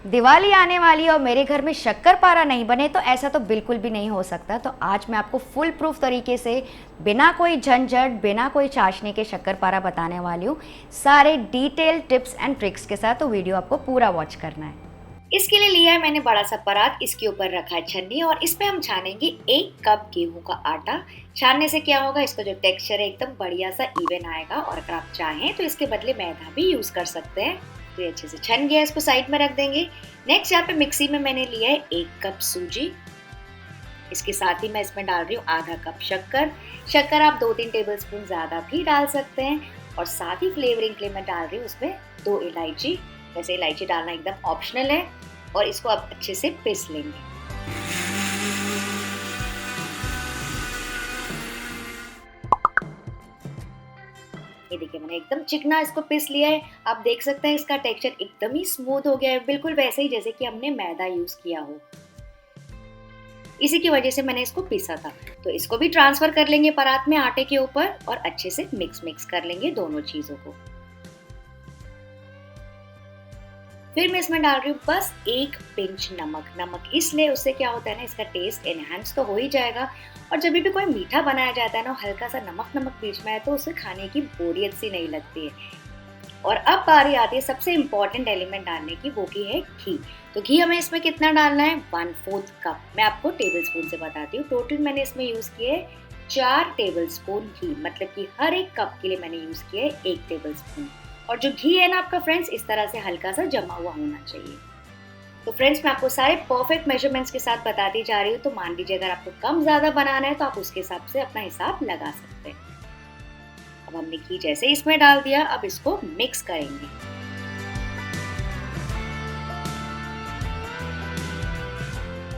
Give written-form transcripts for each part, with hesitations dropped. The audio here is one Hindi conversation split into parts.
दिवाली आने वाली है और मेरे घर में शक्करपारा नहीं बने तो ऐसा तो बिल्कुल भी नहीं हो सकता। तो आज मैं आपको फुल प्रूफ तरीके से बिना कोई झंझट, बिना कोई चाशनी के शक्करपारा बताने वाली हूँ, सारे डिटेल टिप्स एंड ट्रिक्स के साथ। तो वीडियो आपको पूरा वॉच करना है। इसके लिए लिया है मैंने बड़ा सा परात, इसके ऊपर रखा है छन्नी और इस पे हम छानेंगे 1 कप गेहूं का आटा। छानने से क्या होगा, इसका जो टेक्सचर है एकदम बढ़िया सा इवन आएगा। और अगर आप चाहें तो इसके बदले मैदा भी यूज कर सकते हैं। तो ये अच्छे से छन गया, इसको साइड में रख देंगे। नेक्स्ट यहाँ पे मिक्सी में मैंने लिया है 1 कप सूजी। इसके साथ ही मैं इसमें डाल रही हूँ आधा कप शक्कर। शक्कर आप 2-3 टेबल स्पून ज्यादा भी डाल सकते हैं। और साथ ही फ्लेवरिंग के लिए मैं डाल रही हूँ उसमें 2 इलायची। वैसे इलायची डालना एकदम ऑप्शनल है। और इसको आप अच्छे से पीस लेंगे। ये देखिए मैंने एकदम चिकना इसको पीस लिया है। आप देख सकते हैं इसका टेक्सचर एकदम ही स्मूथ हो गया है, बिल्कुल वैसे ही जैसे कि हमने मैदा यूज किया हो। इसी की वजह से मैंने इसको पीसा था। तो इसको भी ट्रांसफर कर लेंगे परात में आटे के ऊपर और अच्छे से मिक्स कर लेंगे दोनों चीजों को। फिर मैं इसमें डाल रही हूँ बस 1 पिंच नमक। नमक इसलिए, उससे क्या होता है ना, इसका टेस्ट एनहांस तो हो ही जाएगा। और जब भी कोई मीठा बनाया जाता है ना, हल्का सा नमक नमक बीच में है तो उसे खाने की बोरियत सी नहीं लगती है। और अब बारी आती है सबसे इम्पोर्टेंट एलिमेंट डालने की, वो की है घी। तो घी हमें इसमें कितना डालना है, 1/4 कप। मैं आपको टेबल स्पून से बताती हूँ। टोटल मैंने इसमें यूज किए 4 टेबल स्पून घी, मतलब कि हर 1 कप के लिए मैंने यूज किया 1 टेबल स्पून। और जो घी है ना आपका फ्रेंड्स, इस तरह से हल्का सा जमा हुआ होना चाहिए। तो फ्रेंड्स मैं आपको सारे परफेक्ट मेजरमेंट्स के साथ बताती जा रही हूँ। तो मान लीजिए अगर आपको कम ज्यादा बनाना है तो आप उसके हिसाब से अपना हिसाब लगा सकते हैं। अब हमने घी जैसे इसमें डाल दिया, अब इसको मिक्स करेंगे।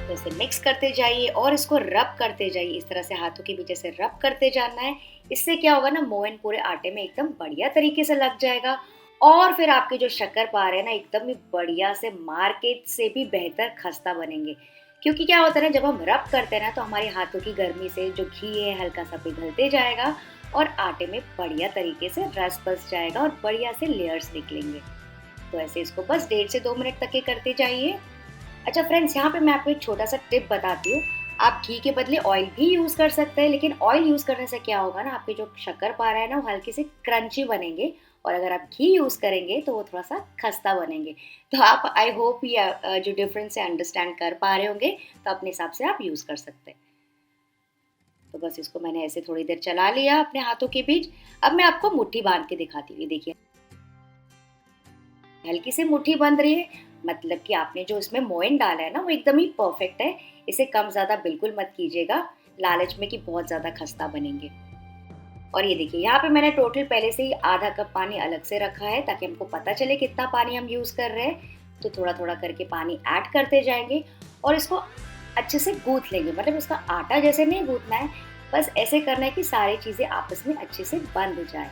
तो इसे मिक्स करते जाइए और इसको रब करते जाइए। इस तरह से हाथों के बीच से रब करते जाना है। इससे क्या होगा ना, मोयन पूरे आटे में एकदम बढ़िया तरीके से लग जाएगा। और फिर आपके जो शक्करपारे है ना, एकदम ही बढ़िया से मार्केट से भी बेहतर खस्ता बनेंगे। क्योंकि क्या होता है ना, जब हम रब करते हैं ना तो हमारे हाथों की गर्मी से जो घी है हल्का सा पिघलते जाएगा और आटे में बढ़िया तरीके से रस बस जाएगा और बढ़िया से लेयर्स निकलेंगे। तो ऐसे इसको बस 1.5 से 2 मिनट तक के करते जाइए। अच्छा फ्रेंड्स, यहाँ पे मैं आपको एक छोटा सा टिप बताती हूँ। आप घी के बदले ऑयल भी यूज कर सकते हैं, लेकिन ऑयल यूज करने से क्या होगा ना, आपके जो शक्करपारा है ना वो हल्के से क्रंची बनेंगे। और अगर आप घी यूज करेंगे तो वो थोड़ा सा खस्ता बनेंगे। तो आप, आई होप ये जो डिफरेंस है अंडरस्टैंड कर पा रहे होंगे। तो अपने हिसाब से आप यूज कर सकते हैं। तो बस इसको मैंने ऐसे थोड़ी देर चला लिया अपने हाथों के बीच। अब मैं आपको मुट्ठी बांध के दिखाती हूँ। देखिए हल्की से मुट्ठी बंध रही है, मतलब कि आपने जो इसमें मोयन डाला है ना वो एकदम ही परफेक्ट है। इसे कम ज्यादा बिल्कुल मत कीजिएगा, लालच में कि बहुत ज्यादा खस्ता बनेंगे। और ये देखिए यहाँ पे मैंने टोटल पहले से ही आधा कप पानी अलग से रखा है, ताकि हमको पता चले कितना पानी हम यूज कर रहे हैं। तो थोड़ा थोड़ा करके पानी ऐड करते जाएंगे और इसको अच्छे से गूंथ लेंगे। मतलब इसका आटा जैसे नहीं गूंथना है, बस ऐसे करना है कि सारी चीजें आपस में अच्छे से बंध जाए।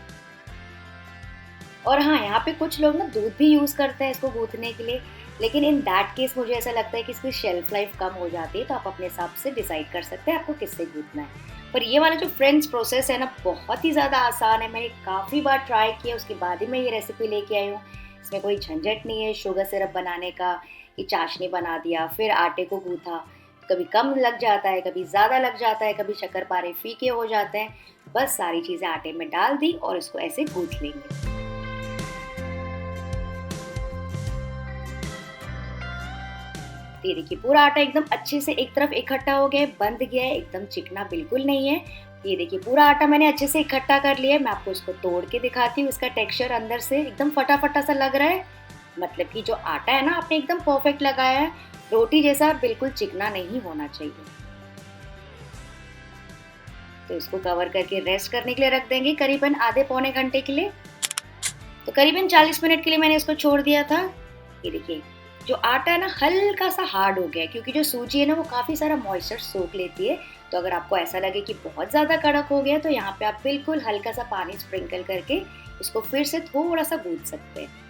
और हाँ, यहाँ पे कुछ लोग ना दूध भी यूज करते हैं इसको गूंथने के लिए, लेकिन इन दैट केस मुझे ऐसा लगता है कि इसकी शेल्फ लाइफ कम हो जाती है। तो आप अपने हिसाब से डिसाइड कर सकते हैं आपको किससे गूंथना है। पर ये वाला जो फ्रेंड्स प्रोसेस है ना, बहुत ही ज़्यादा आसान है। मैंने काफ़ी बार ट्राई किया, उसके बाद ही मैं ये रेसिपी लेके आई हूँ। इसमें कोई झंझट नहीं है शुगर सिरप बनाने का कि चाशनी बना दिया फिर आटे को गूंथा। कभी कम लग जाता है, कभी ज़्यादा लग जाता है, कभी शक्करपारे फीके हो जाते हैं। बस सारी चीज़ें आटे में डाल दी और इसको ऐसे गूंथ लेंगे। ये देखिए पूरा आटा एकदम अच्छे से एक तरफ इकट्ठा हो गया है, बंध गया है, एकदम चिकना बिल्कुल नहीं है। ये देखिए पूरा आटा मैंने अच्छे से इकट्ठा कर लिया है। मैं आपको इसको तोड़ के दिखाती हूँ। इसका टेक्सचर अंदर से एकदम फटा फटा सा लग रहा है, मतलब कि जो आटा है ना आपने एकदम परफेक्ट लगाया है। रोटी जैसा बिल्कुल चिकना नहीं होना चाहिए। तो इसको कवर करके रेस्ट करने के लिए रख देंगे करीबन आधे पौने घंटे के लिए। तो करीबन 40 मिनट के लिए मैंने इसको छोड़ दिया था। ये देखिए जो आटा है ना हल्का सा हार्ड हो गया है, क्योंकि जो सूजी है ना वो काफ़ी सारा मॉइस्चर सोख लेती है। तो अगर आपको ऐसा लगे कि बहुत ज़्यादा कड़क हो गया, तो यहाँ पे आप बिल्कुल हल्का सा पानी स्प्रिंकल करके इसको फिर से थोड़ा सा गूंथ सकते हैं।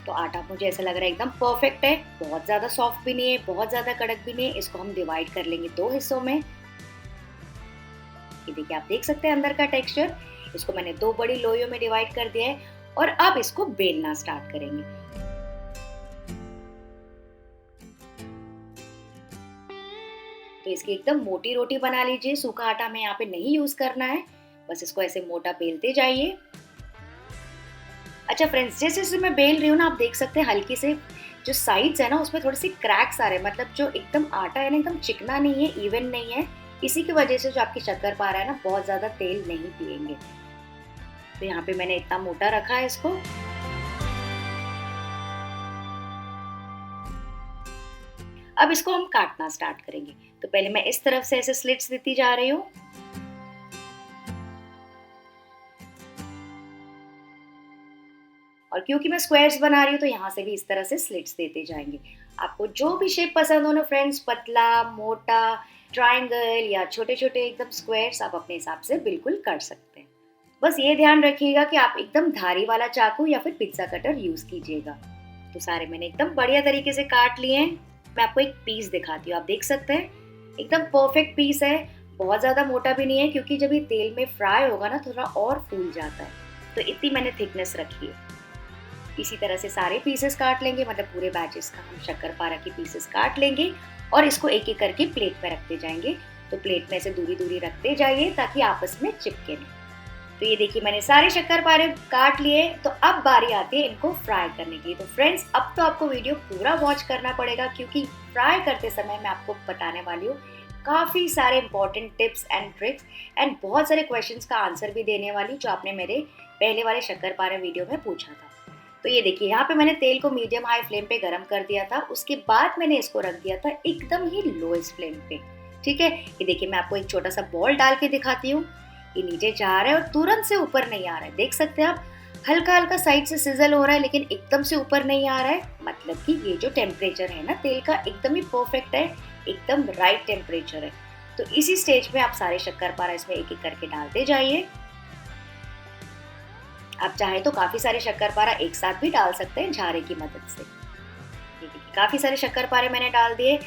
तो आटा मुझे ऐसा लग रहा है एकदम परफेक्ट है, बहुत ज़्यादा सॉफ्ट भी नहीं है, बहुत ज़्यादा कड़क भी नहीं है। इसको हम डिवाइड कर लेंगे 2 हिस्सों में। ये देखिए आप देख सकते हैं अंदर का टेक्सचर। इसको मैंने 2 बड़ी लोइयों में डिवाइड कर दिया है और अब इसको बेलना स्टार्ट करेंगे। तो इसकी एकदम मोटी रोटी बना लीजिए। सूखा आटा हमें यहाँ पे नहीं यूज करना है, बस इसको ऐसे मोटा बेलते जाइए। अच्छा फ्रेंड्स, जैसे जैसे मैं बेल रही हूँ ना, आप देख सकते हैं हल्की से जो साइड्स है ना उसमें थोड़े से क्रैक्स आ रहे हैं, मतलब जो एकदम आटा है ना एकदम चिकना नहीं है, इवन नहीं है। इसी की वजह से जो आपकी शक्करपारा है ना बहुत ज़्यादा तेल नहीं पिएंगे। तो यहाँ पे मैंने इतना मोटा रखा है इसको। अब इसको हम काटना स्टार्ट करेंगे। तो पहले मैं इस तरफ से ऐसे स्लिट्स देती जा रही हूँ। और क्योंकि मैं स्क्वायर्स बना रही हूँ तो यहाँ से भी इस तरह से स्लिट्स देते जाएंगे। आपको जो भी शेप पसंद हो ना फ्रेंड्स, पतला, मोटा, ट्रायंगल या छोटे छोटे एकदम स्क्वायर्स, आप अपने हिसाब से बिल्कुल कर सकते हैं। बस ये ध्यान रखिएगा कि आप एकदम धारी वाला चाकू या फिर पिज्जा कटर यूज कीजिएगा। तो सारे मैंने एकदम बढ़िया तरीके से काट लिए हैं। मैं आपको एक पीस दिखाती हूँ, आप देख सकते हैं एकदम परफेक्ट पीस है। बहुत ज्यादा मोटा भी नहीं है, क्योंकि जब ये तेल में फ्राई होगा ना थोड़ा और फूल जाता है। तो इतनी मैंने थिकनेस रखी है। इसी तरह से सारे पीसेस काट लेंगे, मतलब पूरे बैचेस का हम शक्करपारा की पीसेस काट लेंगे और इसको एक एक करके प्लेट में रखते जाएंगे। तो प्लेट में से दूरी दूरी रखते जाइए ताकि आपस में चिपके नहीं। तो ये देखिए मैंने सारे शक्करपारे काट लिए। तो अब बारी आती है इनको फ्राई करने की। तो फ्रेंड्स, अब तो आपको वीडियो पूरा वॉच करना पड़ेगा, क्योंकि फ्राई करते समय मैं आपको बताने वाली हूँ काफ़ी सारे important tips and tricks and बहुत सारे क्वेश्चंस का आंसर भी देने वाली जो आपने मेरे पहले वाले शक्करपारा वीडियो में पूछा था। तो ये देखिए यहाँ पे मैंने तेल को मीडियम हाई फ्लेम पे गरम कर दिया था। उसके बाद मैंने इसको रख दिया था एकदम ही लोएस्ट फ्लेम पे। ठीक है, ये देखिए मैं आपको एक छोटा सा बॉल डाल के दिखाती हूँ। ये नीचे जा रहा है और तुरंत से ऊपर नहीं आ रहा है। देख सकते हैं आप, हल्का हल्का साइड से सिजल हो रहा है, लेकिन एकदम से ऊपर नहीं आ रहा है। मतलब कि ये जो टेम्परेचर है ना तेल का एकदम ही परफेक्ट है, एकदम राइट टेम्परेचर है। तो इसी स्टेज में आप सारे शक्करपारा इसमें एक एक करके डालते जाइए। आप चाहे तो काफी सारे शक्करपारा एक साथ भी डाल सकते हैं झारे की मदद से। काफी सारे शक्करपारे मैंने डाल दिए।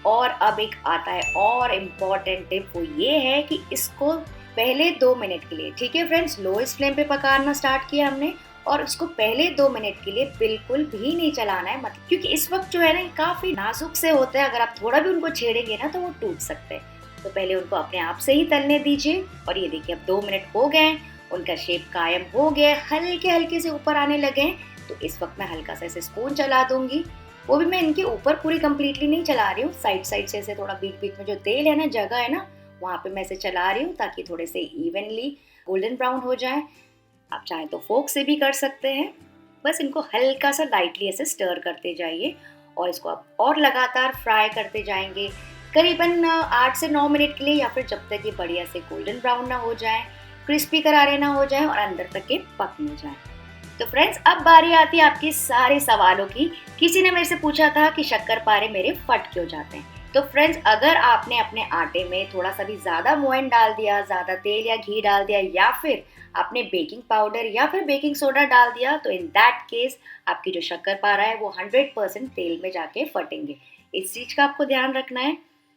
और अब एक आता है और इम्पॉर्टेंट टिप, वो ये है कि इसको पहले 2 मिनट के लिए, ठीक है फ्रेंड्स, लोएस्ट फ्लेम पे पकाना स्टार्ट किया हमने। और इसको पहले 2 मिनट के लिए बिल्कुल भी नहीं चलाना है, मतलब क्योंकि इस वक्त जो है ना काफी नाजुक से होते हैं, अगर आप थोड़ा भी उनको छेड़ेंगे ना तो वो टूट सकते हैं। तो पहले उनको अपने आप से ही तलने दीजिए। और ये देखिए अब 2 मिनट हो गए, उनका शेप कायम हो गया, हल्के हल्के से ऊपर आने लगे। तो इस वक्त मैं हल्का सा ऐसे स्पून चला दूंगी। वो भी मैं इनके ऊपर पूरी कंप्लीटली नहीं चला रही हूँ, साइड साइड से ऐसे थोड़ा बीच बीच में जो तेल है ना, जगह है ना, वहाँ पे मैं इसे चला रही हूँ ताकि थोड़े से इवनली गोल्डन ब्राउन हो जाए। आप चाहें तो फोक से भी कर सकते हैं। बस इनको हल्का सा लाइटली ऐसे स्टर करते जाइए और इसको आप और लगातार फ्राई करते जाएंगे करीबन 8 से 9 मिनट के लिए, या फिर जब तक ये बढ़िया से गोल्डन ब्राउन ना हो जाए, क्रिस्पी करारे ना हो जाए और अंदर तक के पक न जाए। तो फ्रेंड्स, अब बारी आती है आपके सारे सवालों की। किसी ने मेरे से पूछा था कि शक्करपारे मेरे फट क्यों जाते हैं। तो फ्रेंड्स, अगर आपने अपने आटे में थोड़ा सा भी ज़्यादा मोयन डाल दिया, ज़्यादा तेल या घी डाल दिया, या फिर आपने बेकिंग पाउडर या फिर बेकिंग सोडा डाल दिया, तो इन दैट केस आपकी जो शक्करपारा है वो 100% तेल में जाके फटेंगे। इस चीज़ का आपको ध्यान रखना है,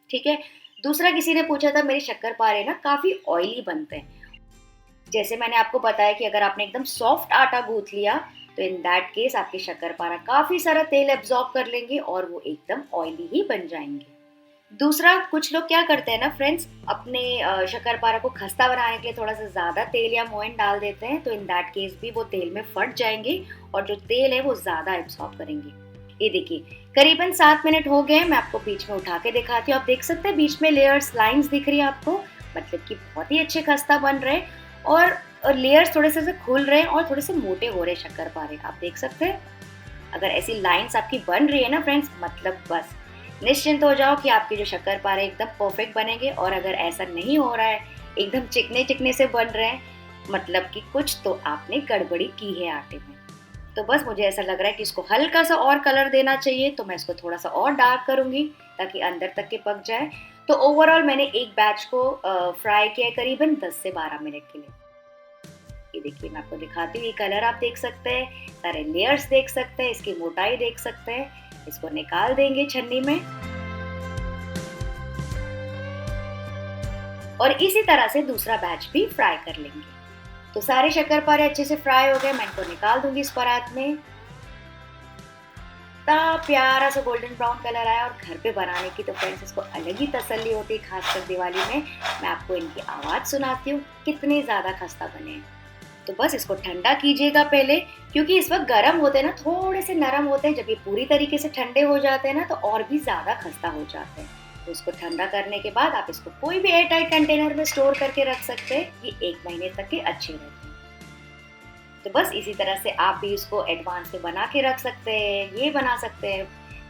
ठीक है। दूसरा, किसी ने पूछा था मेरे शक्करपारे ना काफ़ी ऑयली बनते हैं। जैसे मैंने आपको बताया कि अगर आपने एकदम सॉफ्ट आटा गूंथ लिया तो इन दैट केस आपके शक्करपारा काफ़ी सारा तेल एब्जॉर्ब कर लेंगे और वो एकदम ऑयली ही बन जाएंगे। दूसरा, कुछ लोग क्या करते हैं ना फ्रेंड्स, अपने शक्करपारा को खस्ता बनाने के लिए थोड़ा सा ज़्यादा तेल या मोयन डाल देते हैं। तो इन दैट केस भी वो तेल में फट जाएंगे और जो तेल है वो ज़्यादा एब्जॉर्ब करेंगे। ये देखिए करीबन 7 मिनट हो गए। मैं आपको बीच में उठा के दिखाती हूँ। आप देख सकते हैं बीच में लेयर्स, लाइंस दिख रही है आपको, मतलब कि बहुत ही अच्छे खस्ता बन रहे हैं और लेयर्स थोड़े से खुल रहे हैं और थोड़े से मोटे हो रहे हैं शक्करपारे। आप देख सकते हैं अगर ऐसी लाइंस आपकी बन रही है ना फ्रेंड्स, मतलब बस निश्चिंत हो जाओ कि आपके जो शक्करपारे एकदम परफेक्ट बनेंगे। और अगर ऐसा नहीं हो रहा है, एकदम चिकने चिकने से बन रहे हैं, मतलब कि कुछ तो आपने गड़बड़ी की है आटे में। तो बस मुझे ऐसा लग रहा है कि इसको हल्का सा और कलर देना चाहिए, तो मैं इसको थोड़ा सा और डार्क करूंगी ताकि अंदर तक के पक जाए। तो ओवरऑल मैंने एक बैच को फ्राई किया करीबन 10 से 12 मिनट के लिए। ये देखिए मैं आपको दिखाती हूँ, ये कलर आप देख सकते हैं, सारे लेयर्स देख सकते हैं, इसकी मोटाई देख सकते हैं। इसको निकाल देंगे छन्नी में और इसी तरह से दूसरा बैच भी फ्राई कर लेंगे। तो सारे शक्करपारे अच्छे से फ्राई हो गए, मैं इनको निकाल दूंगी इस परात में। कितना प्यारा सा गोल्डन ब्राउन कलर आया। और घर पे बनाने की तो फ्रेंड्स इसको अलग ही तसल्ली होती है, खासकर दिवाली में। मैं आपको इनकी आवाज़ सुनाती हूँ कितने ज़्यादा खस्ता बने हैं। तो बस इसको ठंडा कीजिएगा पहले, क्योंकि इस वक्त गर्म होते हैं ना, थोड़े से नरम होते हैं। जब ये पूरी तरीके से ठंडे हो जाते हैं ना तो और भी ज़्यादा खस्ता हो जाते हैं। तो इसको ठंडा करने के बाद आप इसको कोई भी एयर टाइट कंटेनर में स्टोर करके रख सकते हैं। ये 1 महीने तक के अच्छे रहते हैं। तो बस इसी तरह से आप भी इसको एडवांस में बना के रख सकते हैं। ये बना सकते हैं,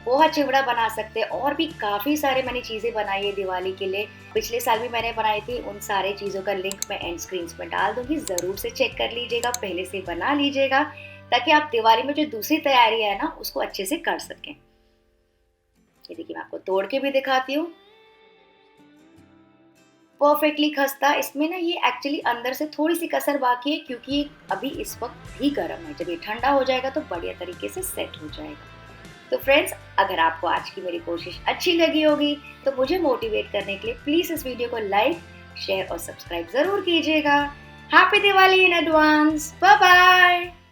पोहा चिवड़ा बना सकते हैं, और भी काफ़ी सारे मैंने चीज़ें बनाई है दिवाली के लिए। पिछले साल भी मैंने बनाई थी। उन सारे चीज़ों का लिंक मैं एंड स्क्रीन्स में डाल दूंगी, ज़रूर से चेक कर लीजिएगा, पहले से बना लीजिएगा, ताकि आप दिवाली में जो दूसरी तैयारी है ना उसको अच्छे से कर सकें। ये देखिए, मैं आपको तोड़ के भी दिखाती हूँ। परफेक्टली खस्ता। इसमें ना ये एक्चुअली अंदर से थोड़ी सी कसर बाकी है, क्योंकि ये अभी इस वक्त भी गर्म है। जब ये ठंडा हो जाएगा तो बढ़िया तरीके से सेट हो जाएगा। तो फ्रेंड्स, अगर आपको आज की मेरी कोशिश अच्छी लगी होगी तो मुझे मोटिवेट करने के लिए प्लीज़ इस वीडियो को लाइक, शेयर और सब्सक्राइब ज़रूर कीजिएगा। Happy Diwali in advance. Bye bye.